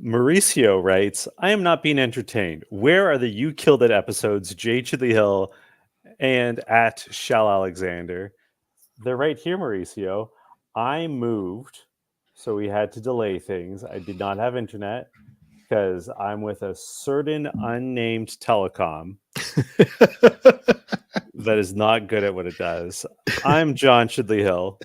Mauricio writes, I am not being entertained. Where are the You Killed It episodes, Jay Chidley Hill and at Shell Alexander? They're right here, Mauricio. I moved, so we had to delay things. I did not have internet because I'm with a certain unnamed telecom that is not good at what it does. I'm John Chidley Hill.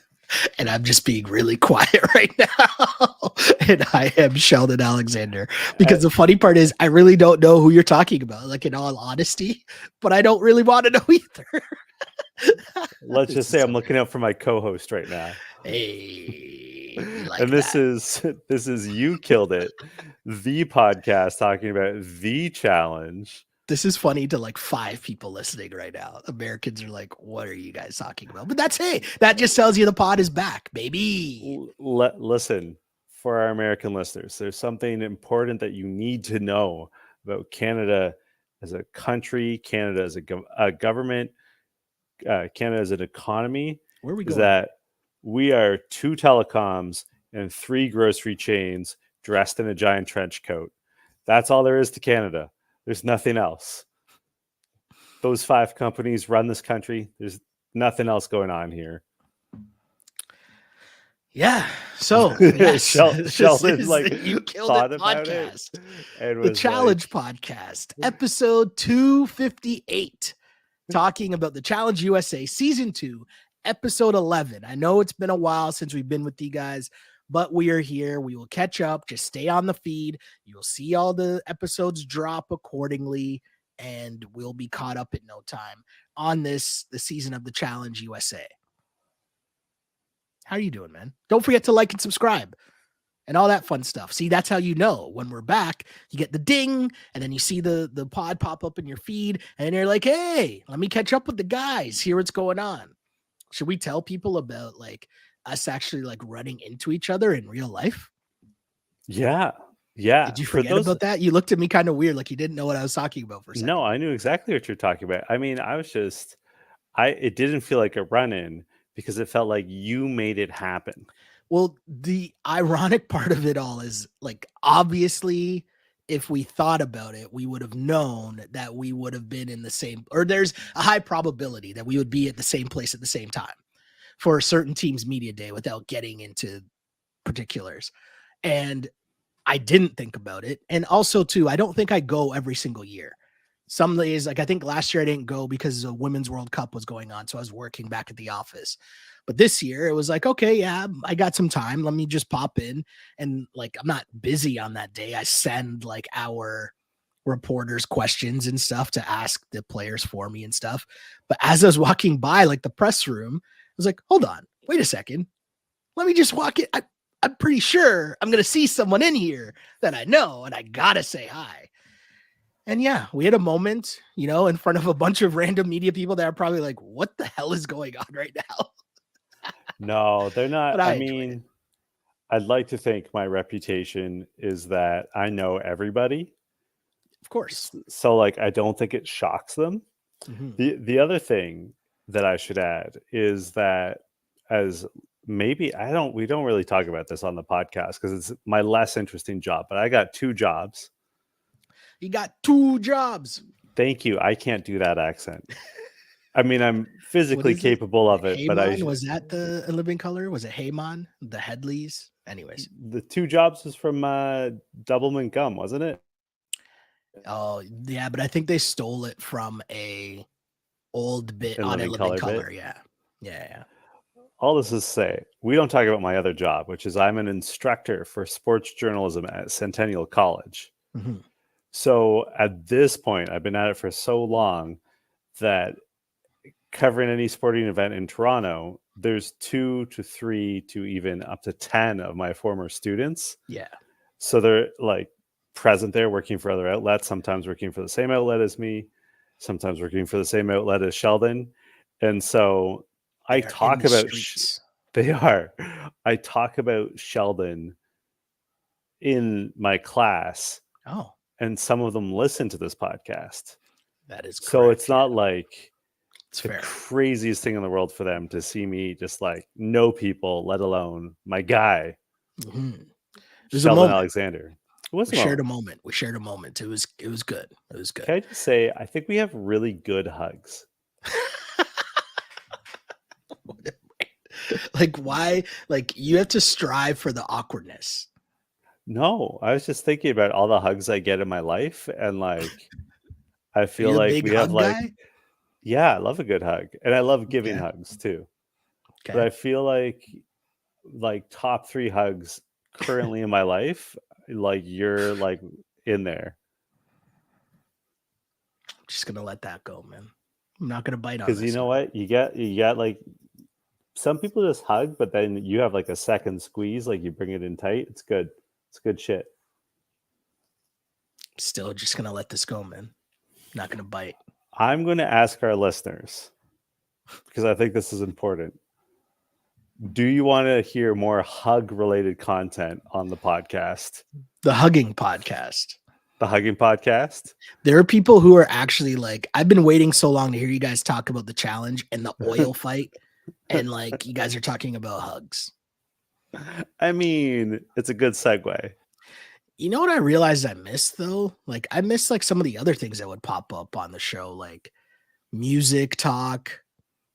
And I'm just being really quiet right now. And I am Sheldon Alexander. Because the funny part is, I really don't know who you're talking about, like in all honesty, but I don't really want to know either. Let's just say I'm looking out for my co-host right now. Hey, like and this is You Killed It, the podcast talking about the challenge. This is funny to like 5 people listening right now. Americans are like, what are you guys talking about? But that just tells you the pod is back, baby. Listen, for our American listeners, there's something important that you need to know about Canada as a country, Canada as a government, Canada as an economy. Where are we is going? That we are 2 telecoms and 3 grocery chains dressed in a giant trench coat. That's all there is to Canada. There's nothing else. Those 5 companies run this country. There's nothing else going on here. Yeah. So yes, Sheldon like You Killed It podcast, the Challenge podcast, episode 258, talking about the Challenge USA season 2, episode 11. I know it's been a while since we've been with you guys, but we are here. We will catch up. Just stay on the feed. You'll see all the episodes drop accordingly, and we'll be caught up in no time on the season of the Challenge USA. How are you doing, man? Don't forget to like and subscribe and all that fun stuff. See, that's how you know when we're back. You get the ding, and then you see the pod pop up in your feed, and you're like, hey, let me catch up with the guys, hear what's going on. Should we tell people about like us actually like running into each other in real life? Yeah. Did you forget about that? You looked at me kind of weird, like you didn't know what I was talking about for a second. No, I knew exactly what you're talking about. I mean, it didn't feel like a run-in because it felt like you made it happen. Well, the ironic part of it all is like, obviously, if we thought about it, we would have known that we would have been in the same, or there's a high probability that we would be at the same place at the same time for a certain team's media day without getting into particulars. And I didn't think about it. And also too, I don't think I go every single year. Some days, like I think last year I didn't go because the Women's World Cup was going on. So I was working back at the office. But this year it was like, okay, yeah, I got some time. Let me just pop in. And like, I'm not busy on that day. I send like our reporters questions and stuff to ask the players for me and stuff. But as I was walking by like the press room, I was like, hold on, wait a second. Let me just walk in. I'm pretty sure I'm going to see someone in here that I know, and I got to say hi. And yeah, we had a moment, in front of a bunch of random media people that are probably like, what the hell is going on right now? No, they're not. I mean, I'd like to think my reputation is that I know everybody. Of course. So like, I don't think it shocks them. Mm-hmm. The other thing that I should add is that we don't really talk about this on the podcast because it's my less interesting job, but I got 2 jobs. You got 2 jobs. Thank you. I can't do that accent. I mean, I'm physically capable of it, Heyman, but was that the Living Color? Was it Heyman? The Headleys? Anyways. The 2 jobs was from Doublemint Gum, wasn't it? Oh, yeah, but I think they stole it from a old bit on a Living Color. Yeah. All this is to say, we don't talk about my other job, which is I'm an instructor for sports journalism at Centennial College. Mm-hmm. So at this point, I've been at it for so long that covering any sporting event in Toronto, there's 2 to 3 to even up to 10 of my former students. Yeah. So they're like present there working for other outlets, sometimes working for the same outlet as me, sometimes working for the same outlet as Sheldon. And so I talk about Sheldon in my class. Oh. And some of them listen to this podcast. That is correct. So it's not like it's the fair. Craziest thing in the world for them to see me just like know people, let alone my guy, mm-hmm. Sheldon Alexander. It was We a shared a moment. moment. We shared a moment. It was good. It was good. Can I just say, I think we have really good hugs. Like, why? Like, you have to strive for the awkwardness. No, I was just thinking about all the hugs I get in my life, and like I Are feel you a like big we have hug like, guy? yeah, I love a good hug, and I love giving Okay. hugs too. But Okay. I feel like top 3 hugs currently in my life, like you're like in there. I'm just gonna let that go, man. I'm not gonna bite on Because you this know one. what? You got like some people just hug, but then you have like a second squeeze, like you bring it in tight. It's good. It's good shit. Still just gonna let this go, man. Not gonna bite. I'm going to ask our listeners because I think this is important. Do you want to hear more hug related content on the podcast? The hugging podcast. The hugging podcast? There are people who are actually like, I've been waiting so long to hear you guys talk about the challenge and the oil fight, and like you guys are talking about hugs. I mean, it's a good segue. You know what I realized I missed though? Like I missed like some of the other things that would pop up on the show, like music talk.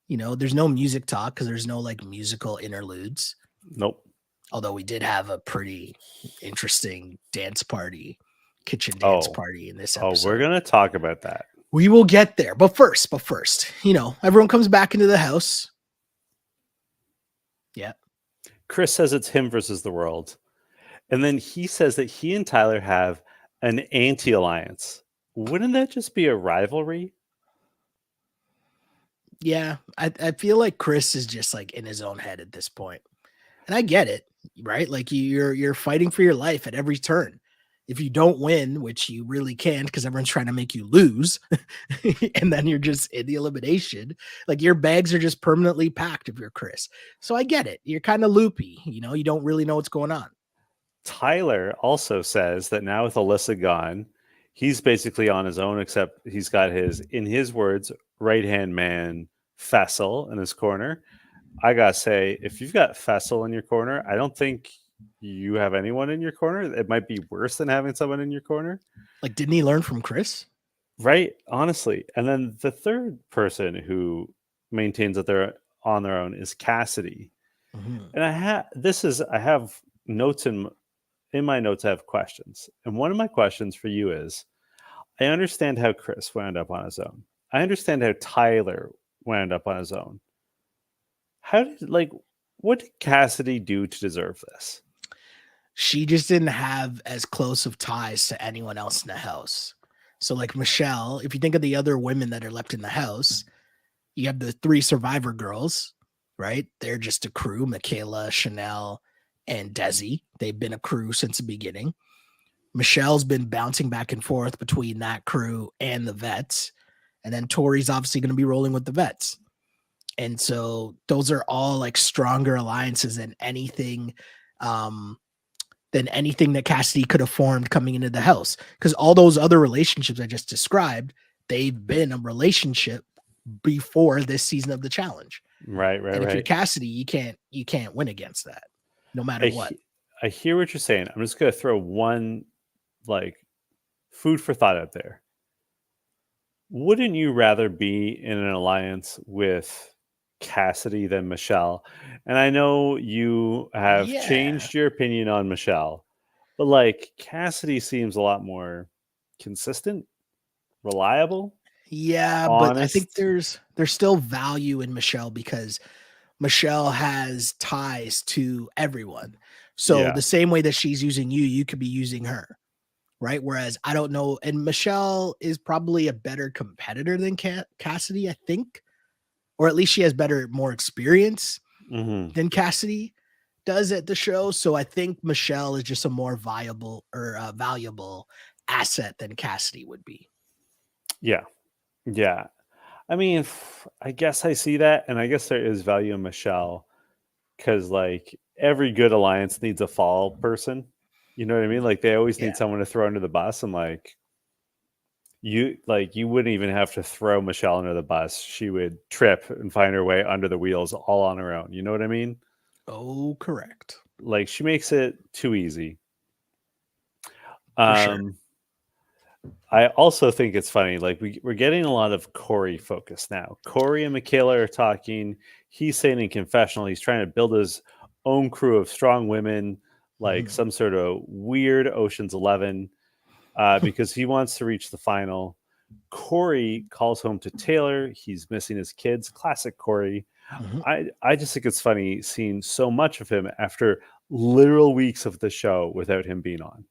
You know, there's no music talk because there's no like musical interludes. Nope. Although we did have a pretty interesting dance party, kitchen dance Oh, party in this oh, we're episode. going to talk about that. We will get there. But first, you know, everyone comes back into the house. Yeah. Chris says it's him versus the world. And then he says that he and Tyler have an anti alliance. Wouldn't that just be a rivalry? Yeah. I feel like Chris is just like in his own head at this point. And I get it, right? Like you're fighting for your life at every turn. If you don't win, which you really can't because everyone's trying to make you lose, and then you're just in the elimination, like your bags are just permanently packed if you're Chris. So I get it. You're kind of loopy, you know, you don't really know what's going on. Tyler also says that now with Alyssa gone, he's basically on his own, except he's got his, in his words, right hand man Fessel in his corner. I gotta say, if you've got Fessel in your corner, I don't think you have anyone in your corner. It might be worse than having someone in your corner. Like, didn't he learn from Chris? Right, honestly. And then the third person who maintains that they're on their own is Cassidy. Mm-hmm. And I have notes in my notes. I have questions. And one of my questions for you is, I understand how Chris wound up on his own. I understand how Tyler wound up on his own. What did Cassidy do to deserve this? She just didn't have as close of ties to anyone else in the house. So, like Michelle, if you think of the other women that are left in the house, you have the 3 survivor girls, right? They're just a crew, Michaela, Chanel, and Desi. They've been a crew since the beginning. Michelle's been bouncing back and forth between that crew and the vets. And then Tori's obviously going to be rolling with the vets. And so those are all like stronger alliances than anything that Cassidy could have formed coming into the house. Because all those other relationships I just described, they've been a relationship before this season of the challenge. Right. And if you're Cassidy, you can't win against that, no matter what. I hear what you're saying. I'm just gonna throw one like food for thought out there. Wouldn't you rather be in an alliance with Cassidy than Michelle? And I know you have Yeah. changed your opinion on Michelle, but like Cassidy seems a lot more consistent, reliable, Yeah, but I think honest. there's still value in Michelle because Michelle has ties to everyone. So Yeah. the same way that she's using you, you could be using her. Right. Whereas I don't know. And Michelle is probably a better competitor than Cassidy, I think, or at least she has more experience Mm-hmm. than Cassidy does at the show. So I think Michelle is just a more viable or valuable asset than Cassidy would be. Yeah. Yeah. I mean, I guess I see that. And I guess there is value in Michelle because, like, every good alliance needs a fall person. You know what I mean? Like, they always Yeah. need someone to throw under the bus. And, you wouldn't even have to throw Michelle under the bus. She would trip and find her way under the wheels all on her own. You know what I mean? Oh, correct. Like, she makes it too easy. For sure. I also think it's funny. Like we're getting a lot of Corey focus now. Corey and Michaela are talking. He's saying in confessional, he's trying to build his own crew of strong women, like Mhm. some sort of weird Ocean's 11, because he wants to reach the final. Corey calls home to Taylor. He's missing his kids. Classic Corey. Mhm. I just think it's funny seeing so much of him after literal weeks of the show without him being on.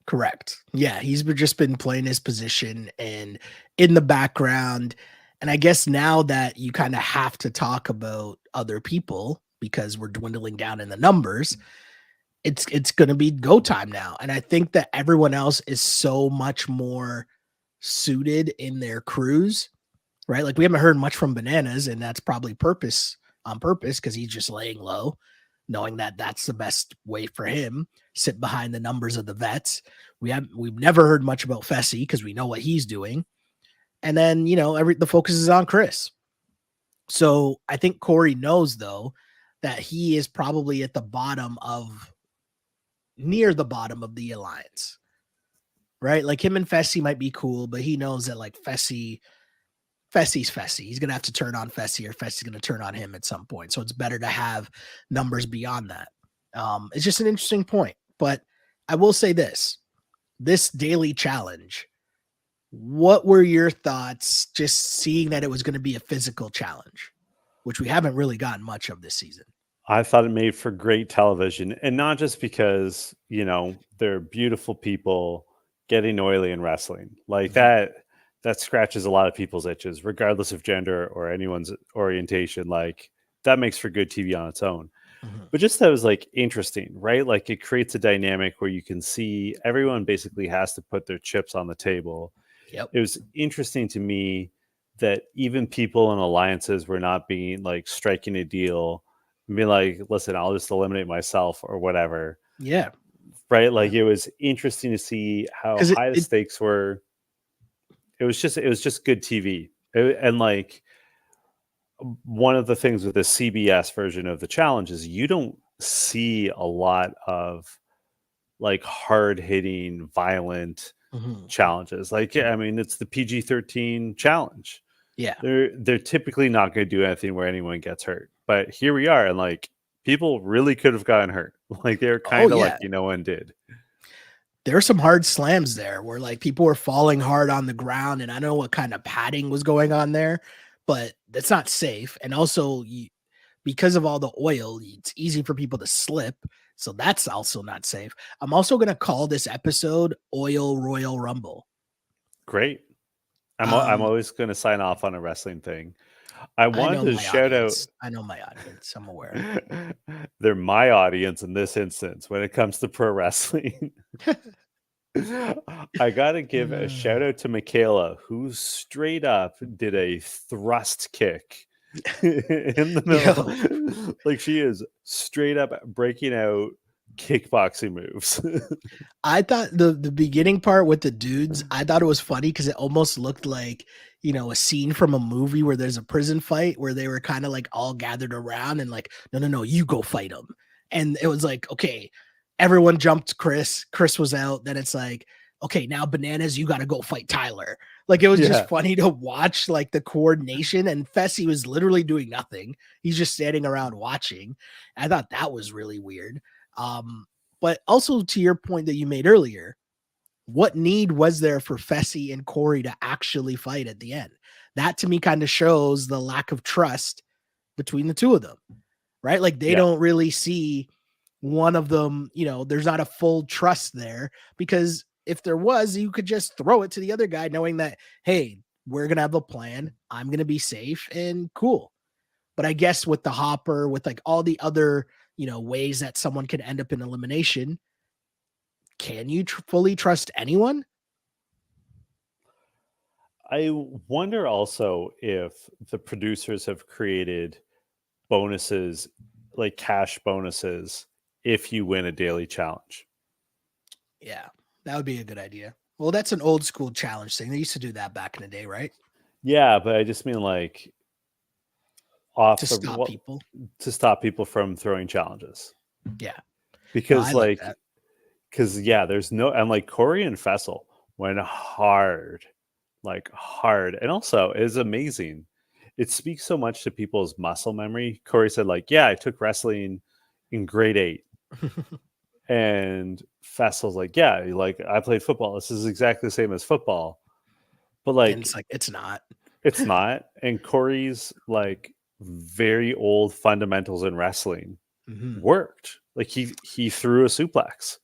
Correct. Yeah, just been playing his position and in the background. And I guess now that you kind of have to talk about other people because we're dwindling down in the numbers, it's going to be go time now. And I think that everyone else is so much more suited in their crews, right? Like we haven't heard much from Bananas, and that's probably on purpose because he's just laying low, knowing that that's the best way for him. Sit behind the numbers of the vets. We've never heard much about Fessy because we know what he's doing, and then the focus is on Chris. So I think Corey knows though that he is probably at the bottom of near the bottom of the alliance, right? Like him and Fessy might be cool, but he knows that like Fessy's Fessy. He's gonna have to turn on Fessy, or Fessy's gonna turn on him at some point. So it's better to have numbers beyond that. It's just an interesting point. But I will say this daily challenge. What were your thoughts just seeing that it was going to be a physical challenge, which we haven't really gotten much of this season? I thought it made for great television, and not just because they're beautiful people getting oily in wrestling like that. That scratches a lot of people's itches, regardless of gender or anyone's orientation. Like that makes for good TV on its own. Mm-hmm. But just that was like interesting, right? Like it creates a dynamic where you can see everyone basically has to put their chips on the table. Yep. It was interesting to me that even people in alliances were not being like striking a deal and being like, listen, I'll just eliminate myself or whatever. Yeah. Right. Like it was interesting to see how Because high the stakes were. It was just good TV. And like one of the things with the CBS version of the challenge is you don't see a lot of like hard hitting, violent challenges. Like, I mean, it's the PG-13 challenge. Yeah. They're typically not going to do anything where anyone gets hurt. But here we are, and like people really could have gotten hurt. Like they're kind of lucky no one did. There are some hard slams there where like people were falling hard on the ground, and I don't know what kind of padding was going on there, but that's not safe. And also, because of all the oil, it's easy for people to slip. So that's also not safe. I'm also going to call this episode Oil Royal Rumble. Great. I'm always going to sign off on a wrestling thing. I wanted to shout out. I know my audience. I'm aware. They're my audience in this instance when it comes to pro wrestling. I got to give a shout out to Michaela, who straight up did a thrust kick in the middle. Like she is straight up breaking out kickboxing moves. I thought the beginning part with the dudes, I thought it was funny because it almost looked like, a scene from a movie where there's a prison fight where they were kind of like all gathered around and like, no, you go fight them. And it was like, okay, everyone jumped Chris. Chris was out. Then it's like, okay, now Bananas, you got to go fight Tyler. Like it was just funny to watch like the coordination, and Fessy was literally doing nothing. He's just standing around watching. I thought that was really weird. But also to your point that you made earlier, what need was there for Fessy and Corey to actually fight at the end? That to me kind of shows the lack of trust between the two of them, right? Like they don't really see one of them, there's not a full trust there, because if there was, you could just throw it to the other guy knowing that, hey, we're going to have a plan. I'm going to be safe and cool. But I guess with the hopper, with like all the other, ways that someone can end up in elimination, can you fully trust anyone? I wonder also if the producers have created bonuses, like cash bonuses, if you win a daily challenge. Yeah, that would be a good idea. Well, that's an old school challenge thing. They used to do that back in the day, right? Yeah, but I just mean like to stop people from throwing challenges. Yeah, because because there's no, and like Corey and Fessel went hard, like hard, and also it is amazing. It speaks so much to people's muscle memory. Corey said, like, yeah, I took wrestling in grade 8. And Fessel's like, yeah, like I played football. This is exactly the same as football. But And like, it's like, it's not. it's not. And Corey's like very old fundamentals in wrestling worked. Like he threw a suplex.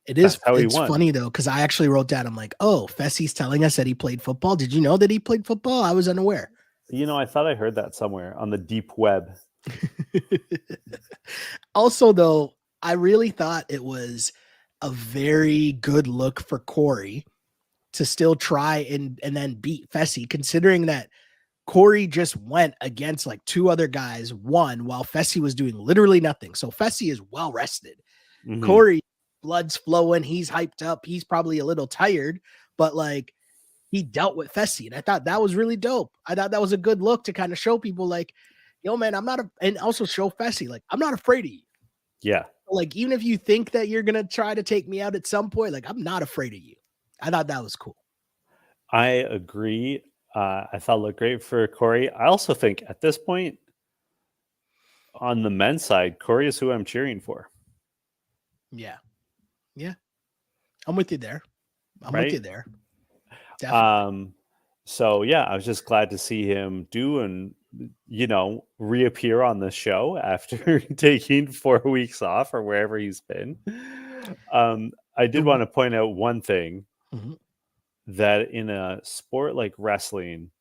That's how he It's won. funny though, because I actually wrote down, I'm like, oh, Fessy's telling us that he played football. Did you know that he played football? I was unaware. I thought I heard that somewhere on the deep web. Also, though, I really thought it was a very good look for Corey to still try and then beat Fessy, considering that Corey just went against like 2 other guys, won while Fessy was doing literally nothing. So Fessy is well rested. Corey, blood's flowing, he's hyped up, he's probably a little tired, but like he dealt with Fessy, and I thought that was really dope. I thought that was a good look to kind of show people like, yo, man, and also show Fessy like, I'm not afraid of you. Yeah. Like, even if you think that you're gonna try to take me out at some point, like, I'm not afraid of you. I thought that was cool. I agree. I thought it looked great for Corey. I also think at this point on the men's side, Corey is who I'm cheering for. Yeah. I'm with you there. Definitely. So I was just glad to see him do and reappear on the show after taking 4 weeks off or wherever he's been. I did want to point out one thing, that in a sport like wrestling,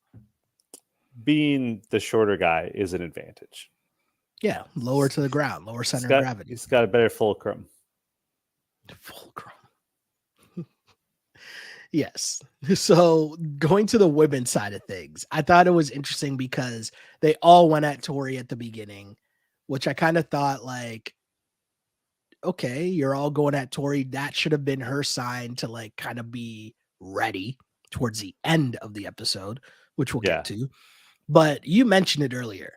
being the shorter guy is an advantage. Yeah, lower to the ground, lower center of gravity. He's got a better fulcrum. Yes. So going to the women's side of things, I thought it was interesting because they all went at Tori at the beginning, which I kind of thought like, okay, you're all going at Tori. That should have been her sign to like kind of be ready towards the end of the episode, which we'll get to. But you mentioned it earlier.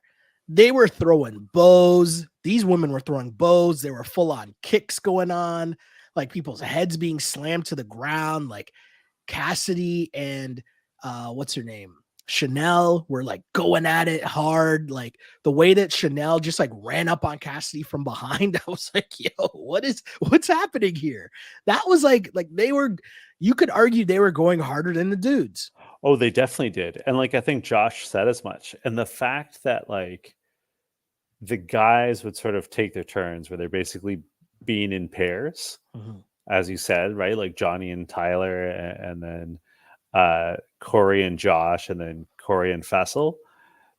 They were throwing bows. These women were throwing bows. There were full on kicks going on, like people's heads being slammed to the ground. Like Cassidy and what's her name? Chanel were like going at it hard. Like the way that Chanel just like ran up on Cassidy from behind, I was like, yo, what's happening here? That was like you could argue they were going harder than the dudes. Oh, they definitely did. And like I think Josh said as much. And the fact that like the guys would sort of take their turns where they're basically being in pairs, as you said, right? Like Johnny and Tyler, and then Corey and Josh, and then Corey and Fessel.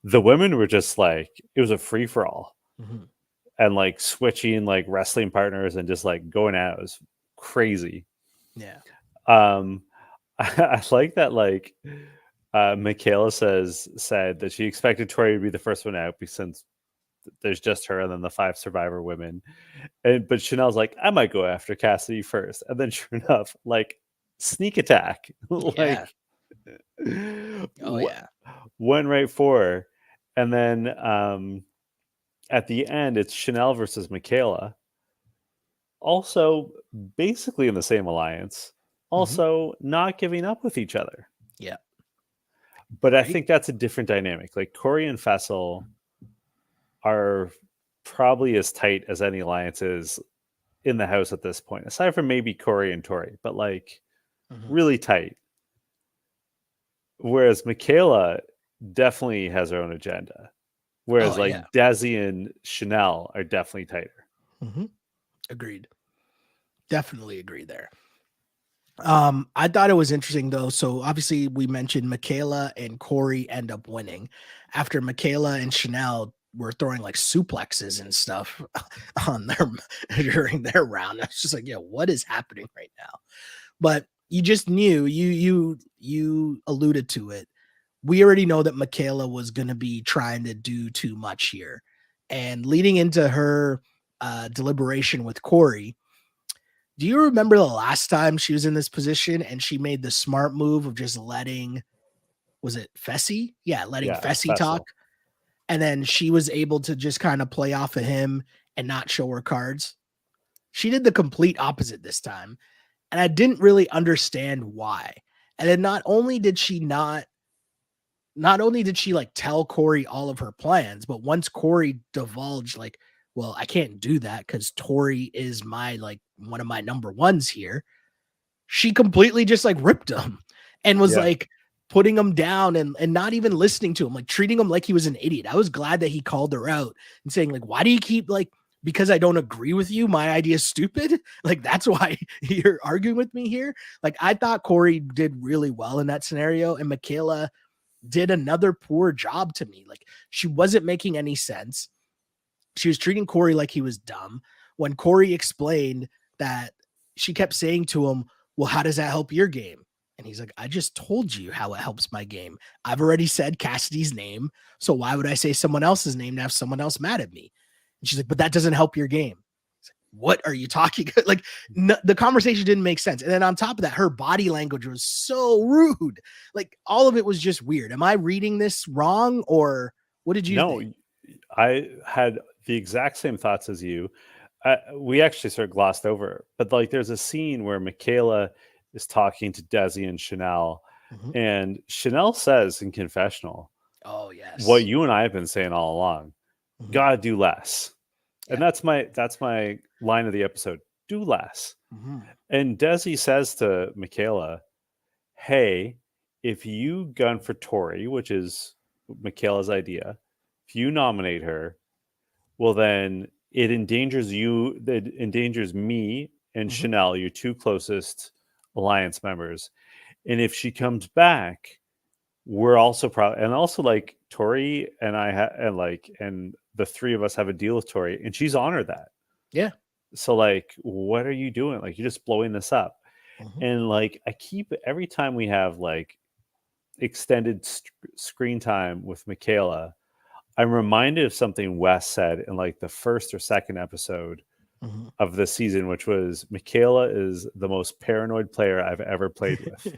The women were just like, it was a free for all, and like switching like wrestling partners and just like going out. It was crazy. Yeah. I like that. Like Michaela said that she expected Tori to be the first one out since there's just her and then the 5 survivor women. But Chanel's like, I might go after Cassidy first. And then sure enough, like sneak attack. Like went right for her. And then at the end, it's Chanel versus Michaela. Also basically in the same alliance. Also not giving up with each other. Yeah. But I think that's a different dynamic. Like Corey and Fessel are probably as tight as any alliance is in the house at this point, aside from maybe Corey and Tori, but like really tight. Whereas Michaela definitely has her own agenda. Whereas Desi and Chanel are definitely tighter. Agreed. Definitely agree there. I thought it was interesting though. So obviously we mentioned Michaela and Corey end up winning after Michaela and Chanel were throwing like suplexes and stuff on their during their round. I was just like, yeah, what is happening right now? But you just knew, you alluded to it. We already know that Michaela was going to be trying to do too much here. And leading into her deliberation with Corey, do you remember the last time she was in this position and she made the smart move of just letting, was it Fessy? Yeah, letting Fessy talk. And then she was able to just kind of play off of him and not show her cards. She did the complete opposite this time. And I didn't really understand why. And then not only did she like tell Corey all of her plans, but once Corey divulged like, well, I can't do that because Tori is my like one of my number ones here, she completely just like ripped him and was Yeah. like putting him down and not even listening to him, like treating him like he was an idiot. I was glad that he called her out and saying, like, why do you keep like, because I don't agree with you, my idea is stupid. Like, that's why you're arguing with me here. Like, I thought Corey did really well in that scenario, and Michaela did another poor job to me. Like, she wasn't making any sense. She was treating Corey like he was dumb. When Corey explained that, she kept saying to him, well, how does that help your game? And he's like, I just told you how it helps my game. I've already said Cassidy's name. So why would I say someone else's name to have someone else mad at me? And she's like, but that doesn't help your game. Like, what are you talking? Like, the conversation didn't make sense. And then on top of that, her body language was so rude. Like, all of it was just weird. Am I reading this wrong, or what did you think? I had the exact same thoughts as you. We actually sort of glossed over it, but like there's a scene where Michaela is talking to Desi and Chanel, and Chanel says in confessional, oh yes, what you and I have been saying all along, gotta do less. And that's my line of the episode, do less. And Desi says to Michaela, hey, if you gun for Tori, which is Michaela's idea, if you nominate her, well then it endangers you, it endangers me and Chanel, your two closest alliance members. And if she comes back, we're also probably, and also like Tori and and the three of us have a deal with Tori, and she's honored that. Yeah. So like, what are you doing? Like, you're just blowing this up. And like, I keep, every time we have like extended screen time with Michaela, I'm reminded of something Wes said in like the first or second episode of the season, which was, Michaela is the most paranoid player I've ever played with.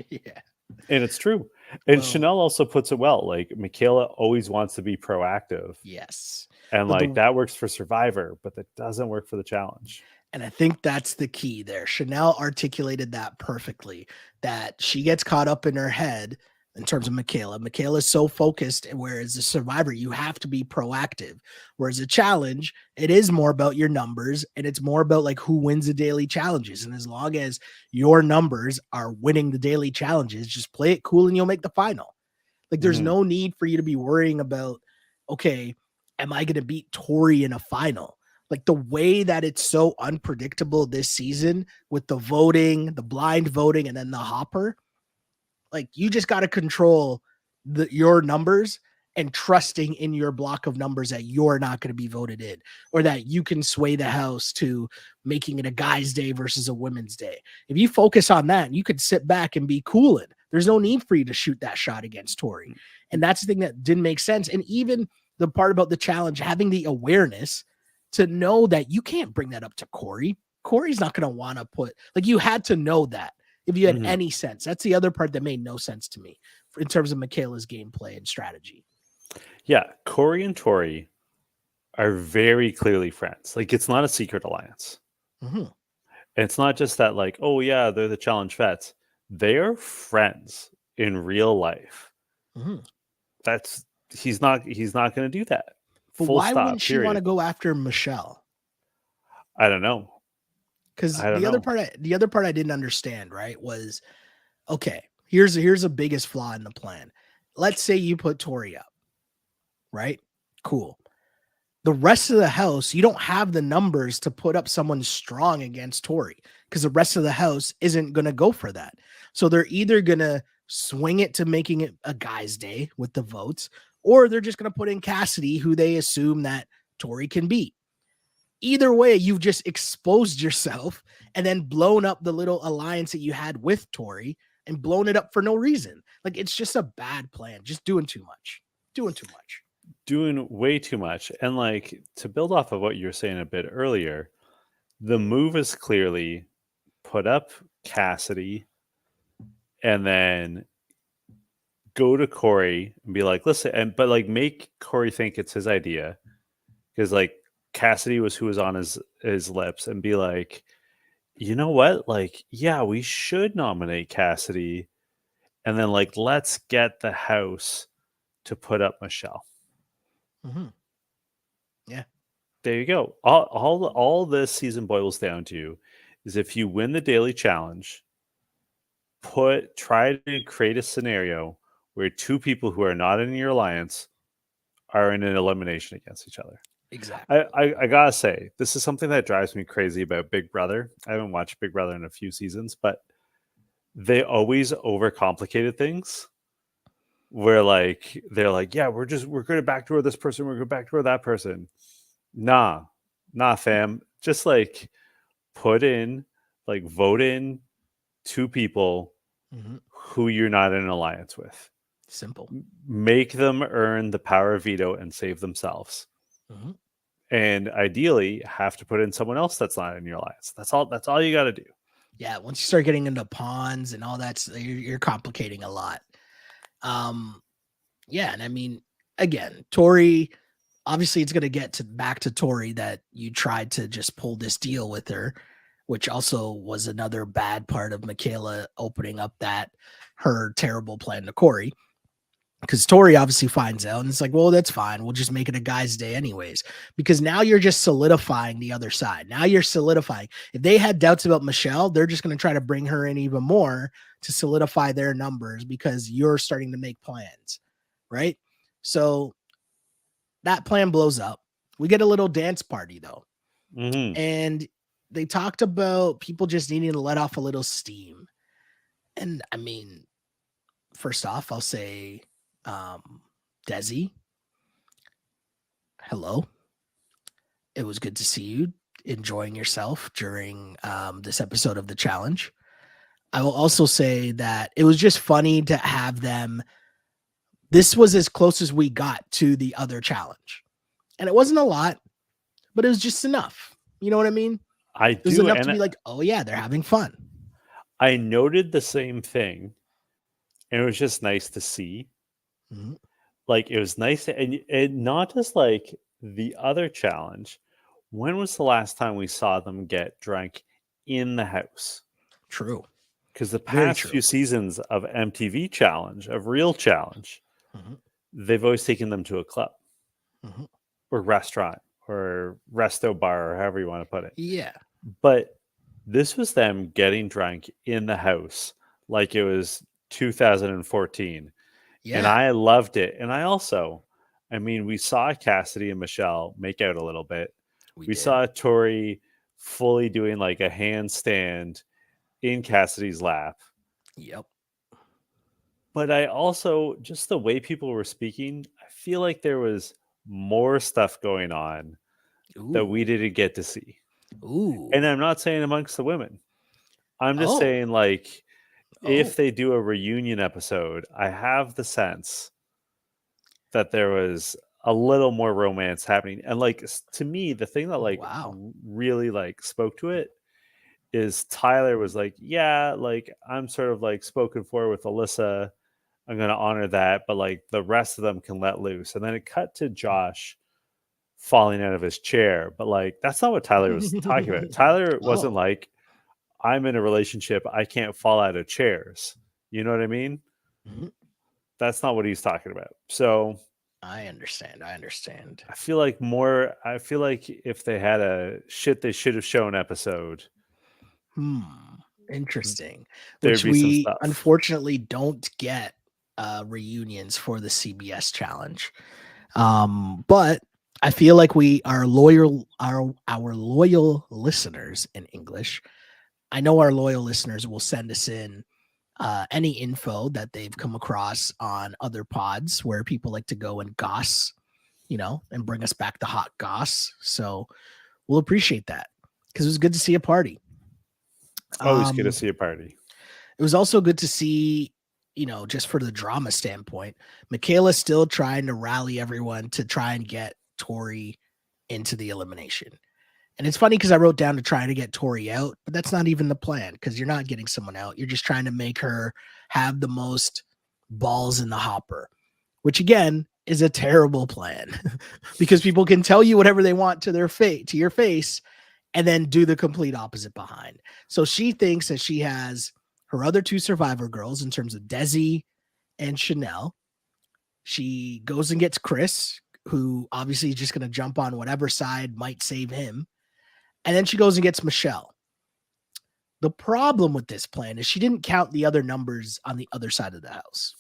Yeah. And it's true. And Chanel also puts it well. Like, Michaela always wants to be proactive. Yes. And like that works for Survivor, but that doesn't work for the challenge. And I think that's the key there. Chanel articulated that perfectly, that she gets caught up in her head in terms of Michaela. Michaela is so focused, whereas the Survivor, you have to be proactive. Whereas a challenge, it is more about your numbers, and it's more about like who wins the daily challenges. And as long as your numbers are winning the daily challenges, just play it cool and you'll make the final. Like, there's no need for you to be worrying about, okay, am I going to beat Tori in a final? Like, the way that it's so unpredictable this season with the voting, the blind voting, and then the hopper, like, you just got to control your numbers and trusting in your block of numbers that you're not going to be voted in, or that you can sway the house to making it a guy's day versus a women's day. If you focus on that, you could sit back and be cooling. There's no need for you to shoot that shot against Tori. And that's the thing that didn't make sense. And even the part about the challenge, having the awareness to know that you can't bring that up to Corey. Corey's not going to want to put, like, you had to know that if you had any sense. That's the other part that made no sense to me in terms of Michaela's gameplay and strategy. Yeah, Corey and Tori are very clearly friends. Like, it's not a secret alliance. And it's not just that, like, oh yeah, they're the challenge vets. They are friends in real life. That's, he's not going to do that. But Full why stop, wouldn't she want to go after Michelle? I don't know. Because the other part I didn't understand, right, was, okay, here's a biggest flaw in the plan. Let's say you put Tori up, right? Cool. The rest of the house, you don't have the numbers to put up someone strong against Tori, because the rest of the house isn't going to go for that. So they're either going to swing it to making it a guy's day with the votes, or they're just going to put in Cassidy, who they assume that Tori can beat. Either way, you've just exposed yourself and then blown up the little alliance that you had with Tori and blown it up for no reason. Like, it's just a bad plan. Just doing too much. Doing way too much. And like, to build off of what you were saying a bit earlier, the move is clearly put up Cassidy and then go to Corey and be like, listen, but like make Corey think it's his idea, because like Cassidy was who was on his lips, and be like, you know what? Like, yeah, we should nominate Cassidy, and then like let's get the house to put up Michelle. Mm-hmm. Yeah. There you go. All this season boils down to is if you win the daily challenge, try to create a scenario where two people who are not in your alliance are in an elimination against each other. Exactly. I gotta say, this is something that drives me crazy about Big Brother. I haven't watched Big Brother in a few seasons, but they always overcomplicated things. Where like they're like, yeah, we're going to backdoor this person, we're going to backdoor that person. Nah, fam. Just like vote in two people who you're not in an alliance with. Simple. Make them earn the power of veto and save themselves. And ideally have to put in someone else that's not in your alliance. That's all you got to do. Yeah, once you start getting into pawns and all that, you're complicating a lot. Yeah, and I mean, again, Tori, obviously it's going to get back to Tori that you tried to just pull this deal with her, which also was another bad part of Michaela opening up her terrible plan to Corey. Because Tori obviously finds out and it's like, well, that's fine. We'll just make it a guy's day anyways. Because now you're just solidifying the other side. Now you're solidifying. If they had doubts about Michelle, they're just going to try to bring her in even more to solidify their numbers because you're starting to make plans, right? So that plan blows up. We get a little dance party though. And they talked about people just needing to let off a little steam. And I mean, first off, I'll say, Desi, hello. It was good to see you enjoying yourself during this episode of the challenge. I will also say that it was just funny to have them. This was as close as we got to the other challenge. And it wasn't a lot, but it was just enough. You know what I mean? It was enough to be like, oh yeah, they're having fun. I noted the same thing. And it was just nice to see. Like, it was nice and not just like the other challenge. When was the last time we saw them get drunk in the house? True. Because the past few seasons of MTV Challenge, of Real Challenge, they've always taken them to a club or restaurant or resto bar or however you want to put it. Yeah. But this was them getting drunk in the house like it was 2014. Yeah. And I loved it. And I mean, we saw Cassidy and Michelle make out a little bit. We saw Tori fully doing like a handstand in Cassidy's lap. Yep. But I also, just the way people were speaking, I feel like there was more stuff going on that we didn't get to see. And I'm not saying amongst the women. I'm just saying like, if they do a reunion episode, I have the sense that there was a little more romance happening. And like, to me, the thing that like really like spoke to it is Tyler was like, yeah, like I'm sort of like spoken for with Alyssa. I'm going to honor that. But like the rest of them can let loose. And then it cut to Josh falling out of his chair. But like, that's not what Tyler was talking about. Tyler wasn't like, I'm in a relationship, I can't fall out of chairs. You know what I mean? That's not what he's talking about. So I understand. I feel like if they had a shit they should have shown episode. Interesting. Which we unfortunately don't get reunions for the CBS challenge. But I feel like our loyal listeners in English, I know our loyal listeners will send us in any info that they've come across on other pods where people like to go and goss, and bring us back the hot goss. So we'll appreciate that because it was good to see a party. Always good to see a party. It was also good to see, just for the drama standpoint, Michaela still trying to rally everyone to try and get Tori into the elimination. And it's funny because I wrote down to try to get Tori out, but that's not even the plan because you're not getting someone out. You're just trying to make her have the most balls in the hopper, which again, is a terrible plan because people can tell you whatever they want to your face, and then do the complete opposite behind. So she thinks that she has her other two survivor girls in terms of Desi and Chanel. She goes and gets Chris, who obviously is just going to jump on whatever side might save him. And then she goes and gets Michelle. The problem with this plan is she didn't count the other numbers on the other side of the house,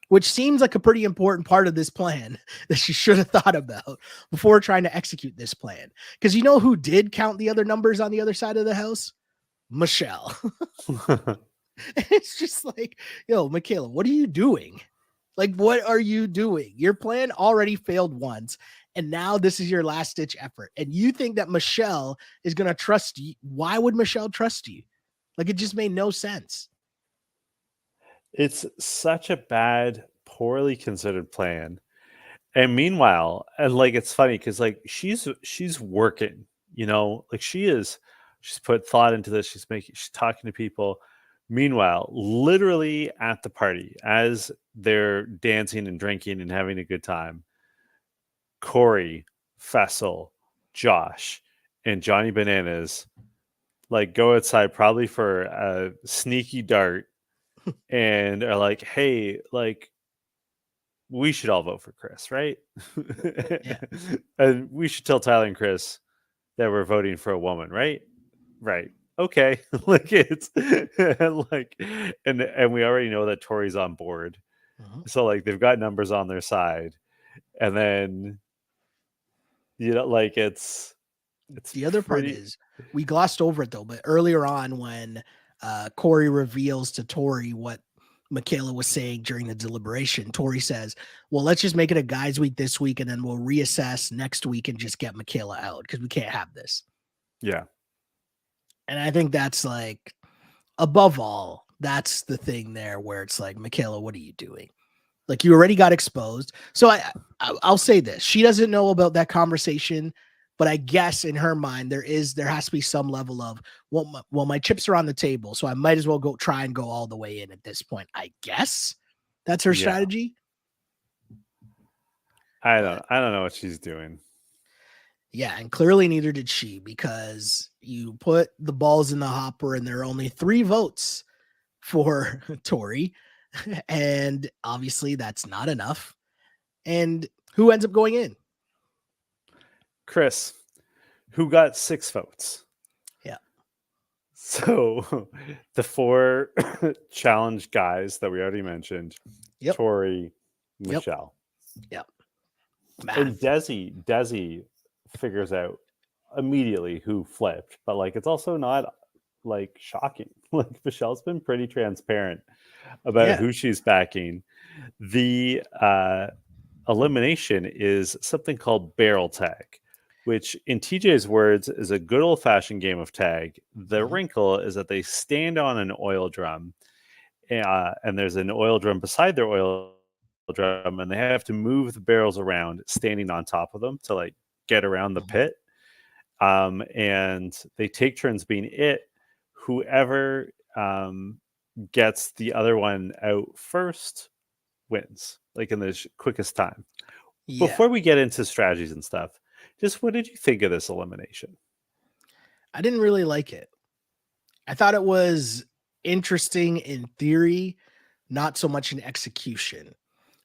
which seems like a pretty important part of this plan that she should have thought about before trying to execute this plan. Because you know who did count the other numbers on the other side of the house? Michelle. It's just like, yo, Michaela, what are you doing? Like, what are you doing? Your plan already failed once, and now this is your last ditch effort. And you think that Michelle is going to trust you. Why would Michelle trust you? Like, it just made no sense. It's such a bad, poorly considered plan. And meanwhile, and like it's funny because like she's working, like she's put thought into this. She's talking to people. Meanwhile, literally at the party, as they're dancing and drinking and having a good time, Corey, Fessel, Josh, and Johnny Bananas like go outside probably for a sneaky dart and are like, hey, like we should all vote for Chris, right? Yeah. And we should tell Tyler and Chris that we're voting for a woman, right? Right. Okay. Like it's like and we already know that Tori's on board. So like they've got numbers on their side. And then like it's the other part is we glossed over it though, but earlier on when Corey reveals to Tori what Michaela was saying during the deliberation, Tori says, well, let's just make it a guys week this week and then we'll reassess next week and just get Michaela out because we can't have this. Yeah. And I think that's like, above all, that's the thing there where it's like, Michaela, what are you doing? Like you already got exposed. So I'll say this. She doesn't know about that conversation, but I guess in her mind, there has to be some level of, well, my chips are on the table, so I might as well try and go all the way in at this point. I guess that's her strategy. I don't know what she's doing. Yeah, and clearly neither did she, because you put the balls in the hopper and there are only 3 votes for Tori. And obviously that's not enough. And who ends up going in? Chris, who got 6 votes. Yeah. So the 4 challenge guys that we already mentioned, Tori, Michelle. Yep. And Desi figures out immediately who flipped, but like it's also not like shocking. Like Michelle's been pretty transparent about who she's backing. The elimination is something called barrel tag, which in TJ's words is a good old-fashioned game of tag. The wrinkle is that they stand on an oil drum, and there's an oil drum beside their oil drum, and they have to move the barrels around standing on top of them to like get around the pit. And they take turns being it. Whoever gets the other one out first wins, like in the quickest time. Yeah. Before we get into strategies and stuff, just what did you think of this elimination? I didn't really like it. I thought it was interesting in theory, not so much in execution,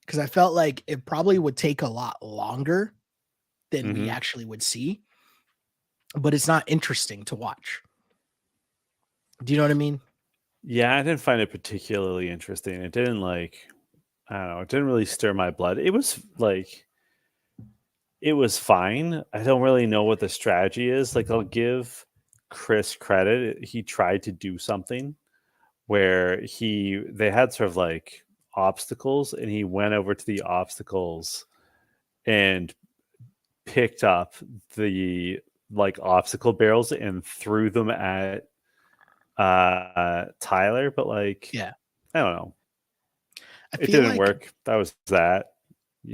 because I felt like it probably would take a lot longer than we actually would see, but it's not interesting to watch. Do you know what I mean? Yeah, I didn't find it particularly interesting. It didn't I don't know, it didn't really stir my blood. It was like, it was fine. I don't really know what the strategy is. Like, I'll give Chris credit. He tried to do something where they had sort of like obstacles, and he went over to the obstacles and picked up the like obstacle barrels and threw them at Tyler, but like, I don't know. It didn't work. That was that,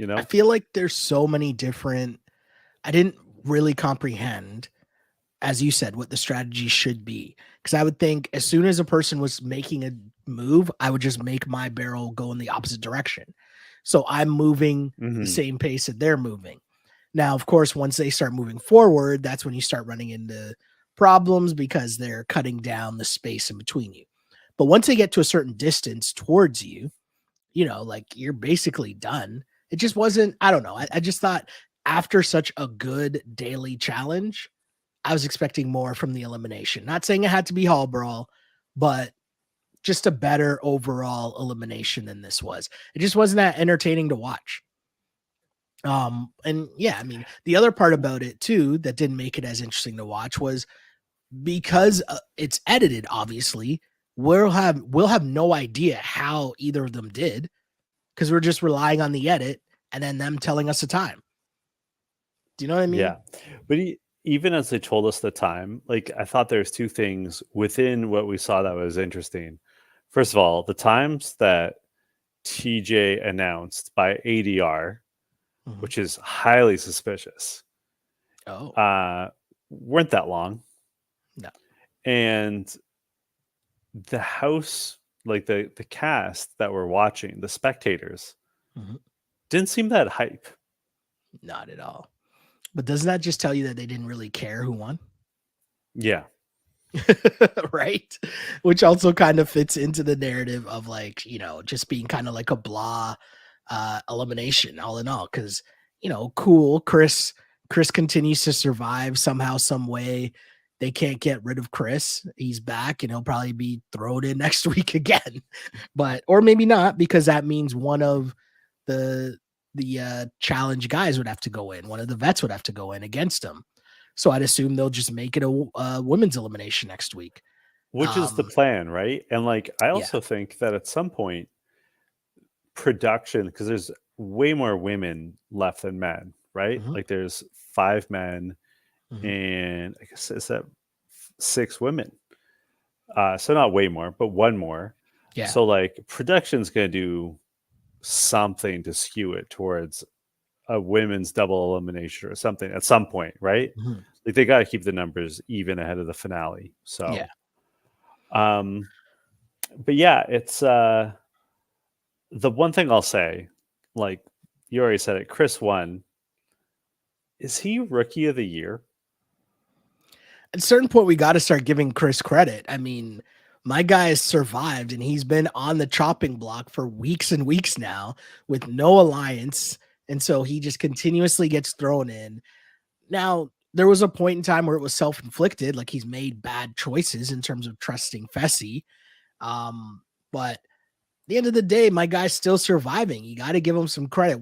I feel like there's so many different, I didn't really comprehend, as you said, what the strategy should be. Because I would think as soon as a person was making a move, I would just make my barrel go in the opposite direction. So I'm moving the Mhm. same pace that they're moving. Now, of course, once they start moving forward, that's when you start running into problems because they're cutting down the space in between you. But once they get to a certain distance towards you, like you're basically done. It just wasn't, I don't know. I just thought after such a good daily challenge, I was expecting more from the elimination. Not saying it had to be Hall Brawl, but just a better overall elimination than this was. It just wasn't that entertaining to watch. And yeah, I mean, the other part about it too that didn't make it as interesting to watch was because it's edited, obviously, we'll have no idea how either of them did because we're just relying on the edit and then them telling us the time. Do you know what I mean? Yeah. But even as they told us the time, like I thought there's two things within what we saw that was interesting. First of all, the times that TJ announced by ADR, Mhm. which is highly suspicious, Oh, weren't that long. no. And the house, like the cast that were watching, the spectators, Mhm. didn't seem that hype. Not at all. But doesn't that just tell you that they didn't really care who won? Yeah. Right? Which also kind of fits into the narrative of like, just being kind of like a blah elimination all in all. Cause, cool. Chris continues to survive somehow, some way. They can't get rid of Chris. He's back and he'll probably be thrown in next week again. But or maybe not, because that means one of the challenge guys would have to go in. One of the vets would have to go in against him. So I'd assume they'll just make it a women's elimination next week. Which is the Um, plan, right? And like I yeah. also think that at some point production, because there's way more women left than men, right? Mhm, Like there's 5 men mhm. and I guess is that 6 women. So not way more, but one more. Yeah. So like production's gonna do something to skew it towards a women's double elimination or something at some point, right? Mhm. Like they got to keep the numbers even ahead of the finale. Yeah. So, um, but yeah, it's the one thing I'll say, like you already said it, Chris won. Is he rookie of the year? At a certain point, we got to start giving Chris credit. I mean, my guy has survived and he's been on the chopping block for weeks and weeks now with no alliance. And so he just continuously gets thrown in. Now, there was a point in time where it was self inflicted, like he's made bad choices in terms of trusting Fessy. But at the end of the day, my guy's still surviving. You got to give him some credit.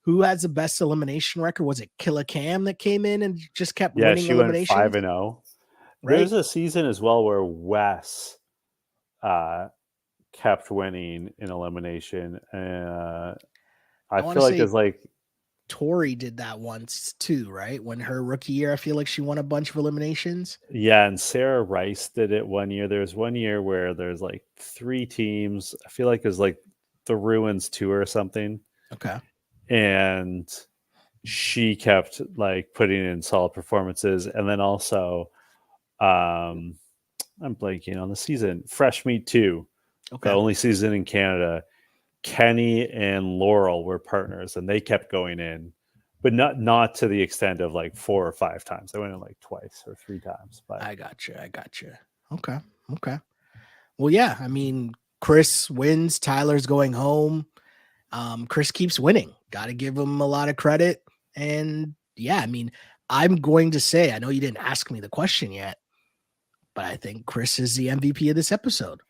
Who has the best elimination record? Was it Killa Cam that came in and just kept Yeah, winning she went five eliminations? and zero. Right? There's a season as well where Wes uh, kept winning in elimination. I I want to feel like say it's like Tori did that once too, right? When her rookie year, I feel like she won a bunch of eliminations. yeah, and Sarah Rice did it one year. There's one year where there's like 3 teams. I feel like it was like the Ruins tour or something, Okay. and she kept like putting in solid performances. And then also, I'm blanking on the season. Fresh Meat 2, the Okay. only season in Canada. Kenny and Laurel were partners, and they kept going in, but not to the extent of like 4 or 5 times. They went in like twice or 3 times. But I got you. I got you. Okay. Okay. Well, yeah. I mean, Chris wins. Tyler's going home. Chris keeps winning. Got to give him a lot of credit. And yeah, I mean, I'm going to say, I know you didn't ask me the question yet, but I think Chris is the MVP of this episode I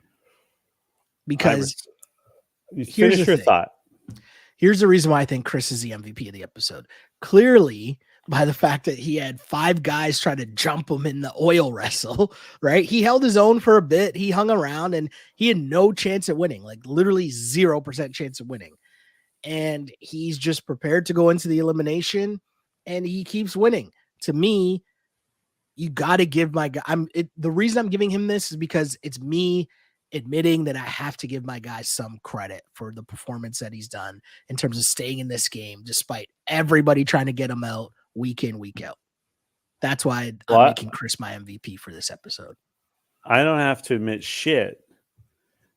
because was you here's the finish your thing. thought. Here's the reason why I think Chris is the MVP of the episode. Clearly, by the fact that he had 5 guys try to jump him in the oil wrestle, right? He held his own for a bit. He hung around and he had no chance at winning, like literally 0% chance of winning. And he's just prepared to go into the elimination and he keeps winning. To me, you got to give my guy. The reason I'm giving him this is because it's me admitting that I have to give my guy some credit for the performance that he's done in terms of staying in this game despite everybody trying to get him out week in, week out. That's why I'm Well, making Chris my MVP for this episode. I don't have to admit shit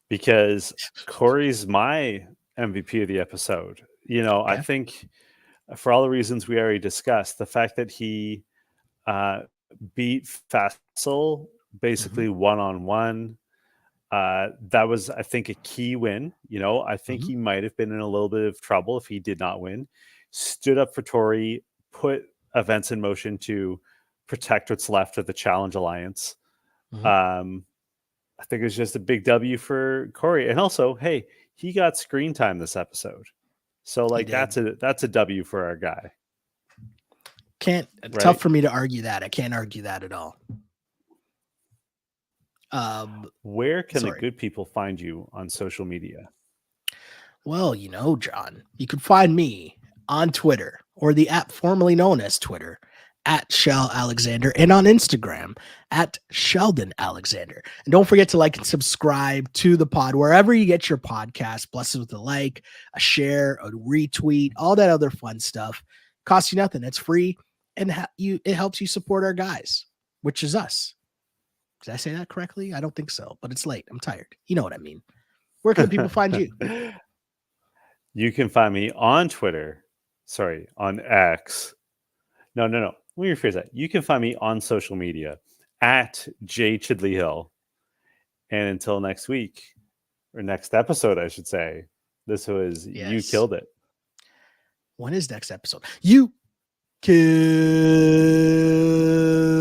because Corey's my MVP of the episode. You know, I Okay. think for all the reasons we already discussed, the fact that he beat Fassel basically one-on-one, that was, I think, a key win. You know, I think he might have been in a little bit of trouble if he did not win. Stood up for Tori, put events in motion to protect what's left of the Challenge Alliance. I think it was just a big W for Corey. And also, hey, he got screen time this episode. So like that's a W for our guy. Tough for me to argue that. I can't argue that at all. Where can the good people find you on social media? Well, you know, John, you can find me on Twitter, or the app formerly known as Twitter, at Shell Alexander, and on Instagram at Sheldon Alexander. And don't forget to like and subscribe to the pod wherever you get your podcast. Bless us with a like, a share, a retweet, all that other fun stuff. Costs you nothing. It's free, and it helps you support our guys, which is us. Did I say that correctly? I don't think so, but it's late. I'm tired. You know what I mean. Where can people find you? You can find me on Twitter. Sorry, on X. No. Let me rephrase that. You can find me on social media at J Chidley Hill. And until next week, or next episode, I should say, this was You Killed It. When is next episode? You Killed It.